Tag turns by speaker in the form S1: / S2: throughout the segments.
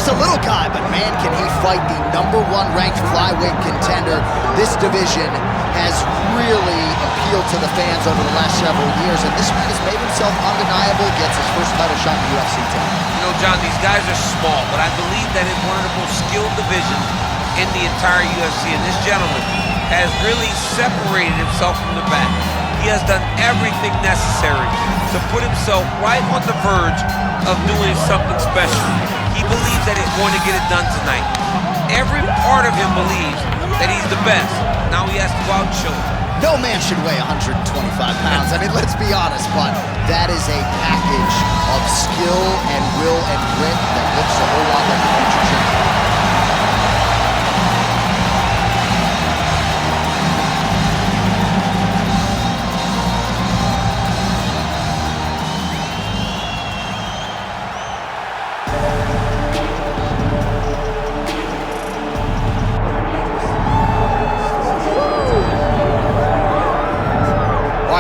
S1: just a little guy, but man, can he fight the #1 ranked flyweight contender. This division has really appealed to the fans over the last several years, and this man has made himself undeniable, gets his first title shot in the UFC tonight.
S2: You know, John, these guys are small, but I believe that it's one of the most skilled divisions in the entire UFC, and this gentleman has really separated himself from the back. He has done everything necessary to put himself right on the verge of doing something special. He believes that he's going to get it done tonight. Every part of him believes that he's the best. Now he has to go out and show it.
S1: No man should weigh 125 pounds. I mean, let's be honest, but that is a package of skill and will and grit that looks a whole lot like a future champion.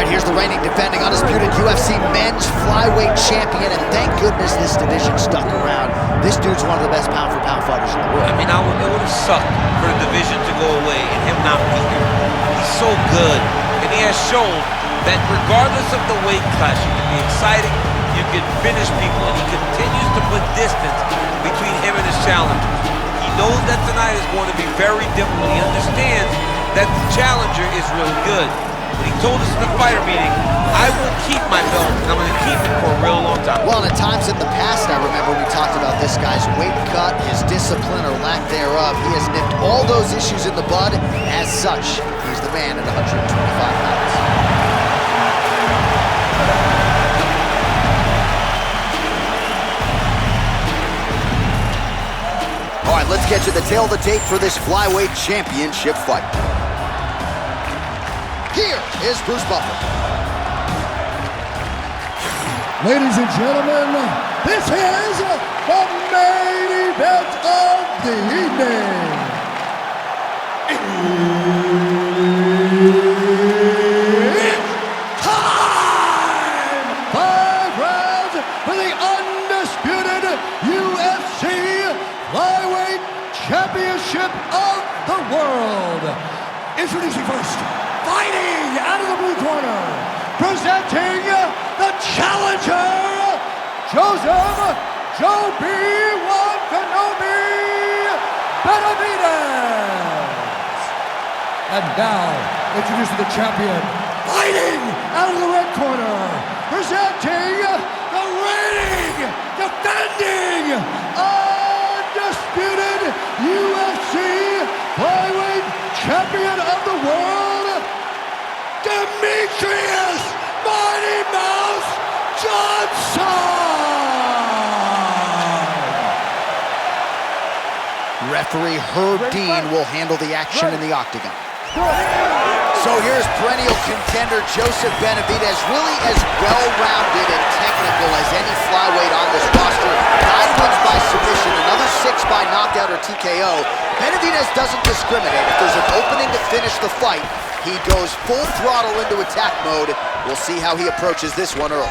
S1: Here's the reigning, defending, undisputed UFC Men's Flyweight Champion, and thank goodness this division stuck around. This dude's one of the best pound-for-pound fighters in the world.
S2: I mean, it would have sucked for the division to go away and him not be here. He's so good, and he has shown that regardless of the weight class, you can be exciting, you can finish people, and he continues to put distance between him and his challengers. He knows that tonight is going to be very difficult. He understands that the challenger is really good. But he told us in the fighter meeting, I will keep my belt, and I'm going to keep it for a real long time.
S1: Well, and at times in the past, I remember we talked about this guy's weight cut, his discipline or lack thereof. He has nipped all those issues in the bud. As such, he's the man at 125 pounds. All right, let's get to the tail of the tape for this Flyweight Championship fight. Here is Bruce Buffer.
S3: Ladies and gentlemen, this is the main event of the evening. It's time! 5 rounds for the undisputed UFC Flyweight Championship of the world. Introducing first, fighting out of the blue corner, presenting the challenger, Joseph "Joe B. Benavidez. And now, introducing the champion, fighting out of the red corner, presenting the reigning, defending, undisputed UFC Flyweight Champion of the world, Demetrious "Mighty Mouse" Johnson!
S1: Referee Herb Dean will handle the action in the octagon. So here's perennial contender Joseph Benavidez, really as well-rounded and technical as any flyweight on this roster. 9 wins by submission, another 6 by knockout or TKO. Benavidez doesn't discriminate. If there's an opening to finish the fight, he goes full throttle into attack mode. We'll see how he approaches this one early.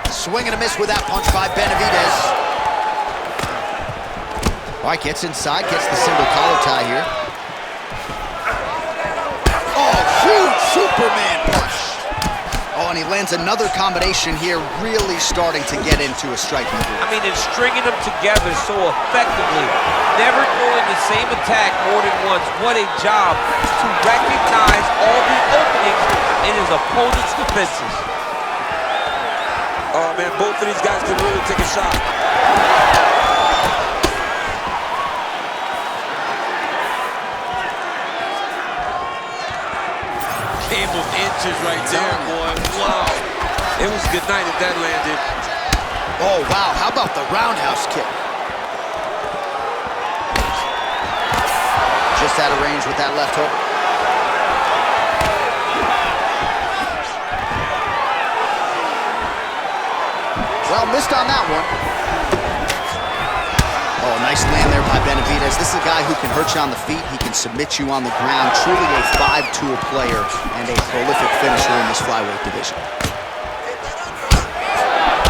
S1: Swing and a miss with that punch by Benavidez. All right, gets inside, gets the single collar tie here. Oh, huge Superman punch. Oh, and he lands another combination here, really starting to get into a striking groove.
S2: I mean, and stringing them together so effectively. Never throwing the same attack more than once. What a job to recognize all the openings in his opponent's defenses.
S4: Oh, man, both of these guys can really take a shot.
S2: Game of inches right there, boy. Wow. It was a good night if that landed.
S1: Oh, wow. How about the roundhouse kick? Just out of range with that left hook. Well, missed on that one. Oh, nice land there by Benavidez. This is a guy who can hurt you on the feet. He can submit you on the ground. Truly a 5-tool player and a prolific finisher in this flyweight division.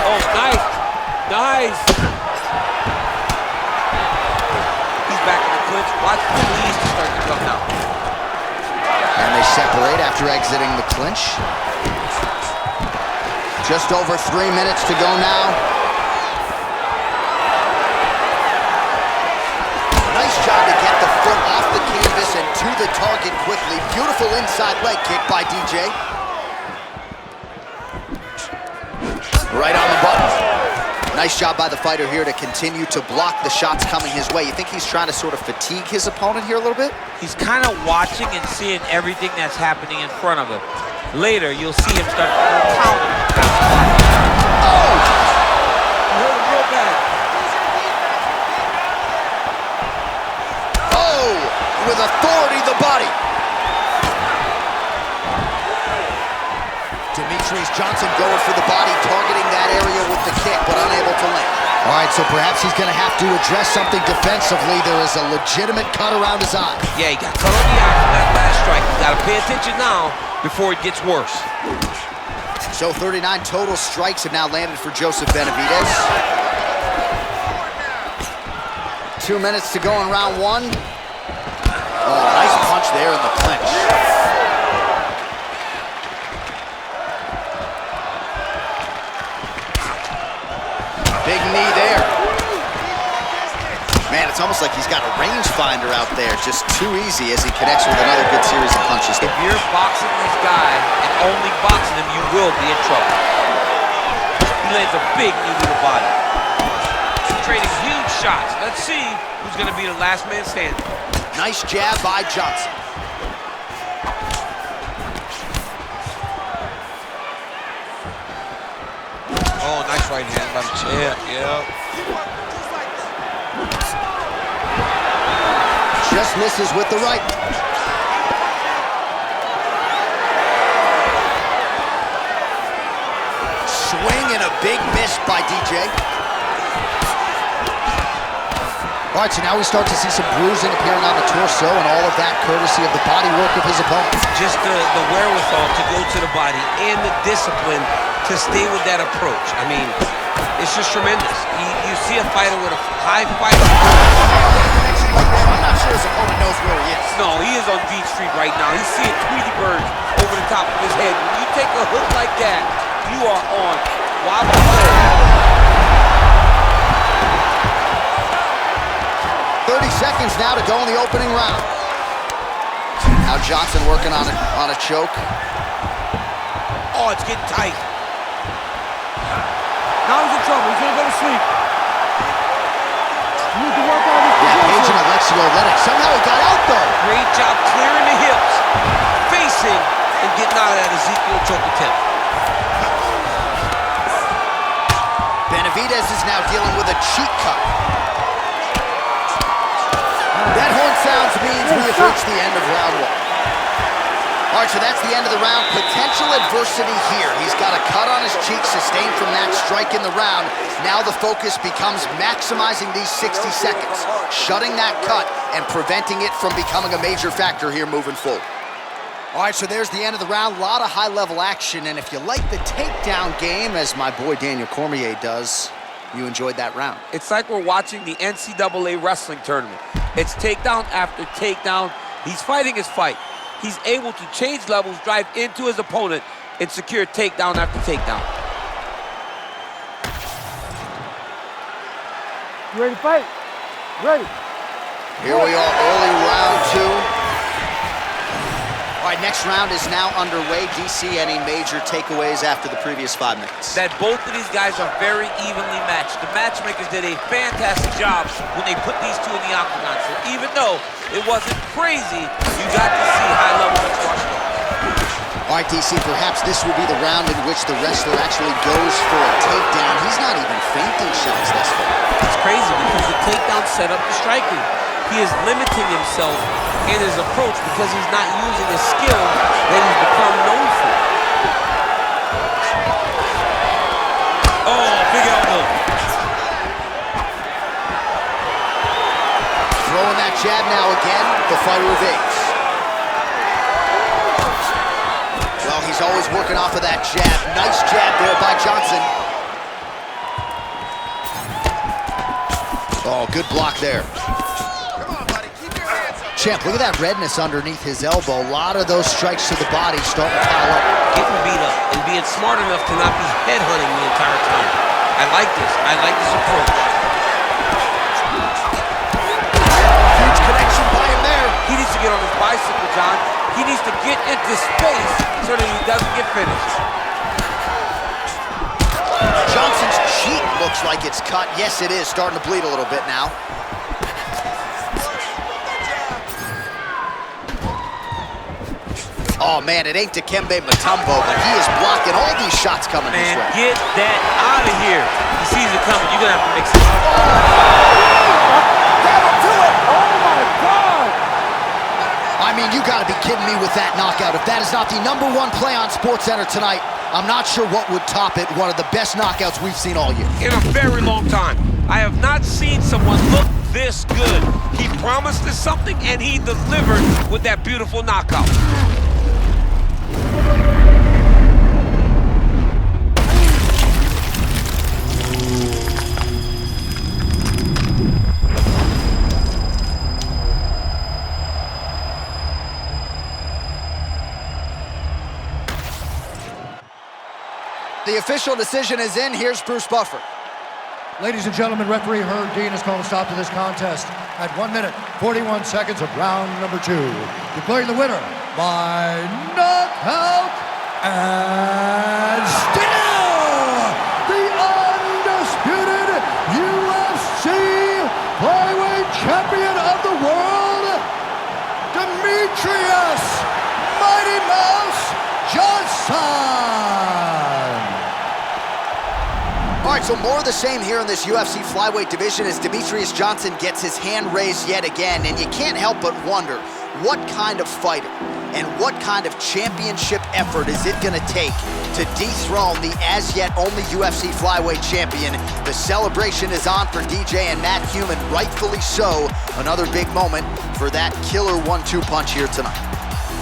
S2: Oh,
S4: Nice.
S2: He's back in the clinch. Watch the knees to start to come now.
S1: And they separate after exiting the clinch. Just over 3 minutes to go now. Nice job to get the foot off the canvas and to the target quickly. Beautiful inside leg kick by DJ. Right on the button. Nice job by the fighter here to continue to block the shots coming his way. You think he's trying to sort of fatigue his opponent here a little bit?
S2: He's kind of watching and seeing everything that's happening in front of him. Later, you'll see him start to counter.
S1: Oh!
S4: You hurt him real bad.
S1: Oh! With authority, the body. Demetrious Johnson going for the body, targeting that area with the kick, but unable to land. All right, so perhaps he's going to have to address something defensively. There is a legitimate cut around his eye.
S2: Yeah, he got cut on the eye from that last strike. You got to pay attention now before it gets worse.
S1: So 39 total strikes have now landed for Joseph Benavidez. 2 minutes to go in round one. Oh, nice punch there in the clinch. Big knee there. Man, it's almost like he's got a rangefinder out there. Just too easy as he connects with another good series of punches.
S2: If you're boxing this guy and only boxing him, you will be in trouble. He lands a big knee to the body. Trading huge shots. Let's see who's going to be the last man standing.
S1: Nice jab by Johnson.
S4: Oh, nice right hand by the champ. Yeah.
S1: Just misses with the right. Swing and a big miss by DJ. All right, so now we start to see some bruising appearing on the torso, and all of that courtesy of the body work of his opponent.
S2: Just the wherewithal to go to the body and the discipline to stay with that approach. I mean, it's just tremendous. You see a fighter with a high fight.
S1: I'm not sure his opponent knows where he is.
S2: No, he is on Beach Street right now. He's seeing Tweety birds over the top of his head. When you take a hook like that, you are on wobbly head.
S1: 30 seconds now to go in the opening round. Now Johnson working on a choke.
S2: Oh, it's getting tight.
S4: Now he's in trouble. He's gonna go to sleep. You need to work on his
S1: Yeah,
S4: position.
S1: Page and Alexio Olenek. Somehow he got out though.
S2: Great job clearing the hips, facing, and getting out of that Ezekiel choke attempt.
S1: Benavidez is now dealing with a cheek cut. That horn sounds means we have reached the end of round one. All right, so that's the end of the round. Potential adversity here. He's got a cut on his cheek sustained from that strike in the round. Now the focus becomes maximizing these 60 seconds, shutting that cut and preventing it from becoming a major factor here moving forward. All right, so there's the end of the round. A lot of high-level action, and if you like the takedown game, as my boy Daniel Cormier does, you enjoyed that round.
S2: It's like we're watching the NCAA wrestling tournament. It's takedown after takedown. He's fighting his fight. He's able to change levels, drive into his opponent, and secure takedown after takedown.
S4: You ready to fight? Ready.
S1: Here we are, early round two. All right, next round is now underway. DC, any major takeaways after the previous 5 minutes?
S2: That both of these guys are very evenly matched. The matchmakers did a fantastic job when they put these two in the octagon. So even though it wasn't crazy, you got to see high-level mixed martial arts.
S1: All right, DC, perhaps this will be the round in which the wrestler actually goes for a takedown. He's not even feinting shots thus far.
S2: It's crazy because the takedown set up the striking. He is limiting himself in his approach because he's not using the skill that he's become known for. Oh, big elbow.
S1: Throwing that jab now again, the fighter evades. Well, he's always working off of that jab. Nice jab there by Johnson. Good block there. Champ, look at that redness underneath his elbow. A lot of those strikes to the body starting to pile up.
S2: Getting beat up and being smart enough to not be headhunting the entire time. I like this. I like this approach.
S1: Huge connection by him there.
S2: He needs to get on his bicycle, John. He needs to get into space so that he doesn't get finished.
S1: Johnson's cheek looks like it's cut. Yes, it is. Starting to bleed a little bit now. Oh, man, it ain't Dikembe Mutombo, but he is blocking all these shots coming his way.
S2: Get that out of here. He sees it coming. You're going to have to mix it up.
S1: I mean, you got to be kidding me with that knockout. If that is not the #1 play on SportsCenter tonight, I'm not sure what would top it. One of the best knockouts we've seen all year.
S2: In a very long time. I have not seen someone look this good. He promised us something, and he delivered with that beautiful knockout.
S1: The official decision is in. Here's Bruce Buffer.
S3: Ladies and gentlemen, referee Herb Dean has called a stop to this contest at 1 minute, 41 seconds of round number 2. Declaring the winner by knockout and still the undisputed UFC Flyweight Champion of the world, Demetrious Mighty Mouse Johnson.
S1: All right, so more of the same here in this UFC flyweight division as Demetrious Johnson gets his hand raised yet again, and you can't help but wonder what kind of fighter and what kind of championship effort is it going to take to dethrone the as-yet only UFC Flyweight Champion. The celebration is on for DJ and Matt Human, rightfully so. Another big moment for that killer 1-2 punch here tonight.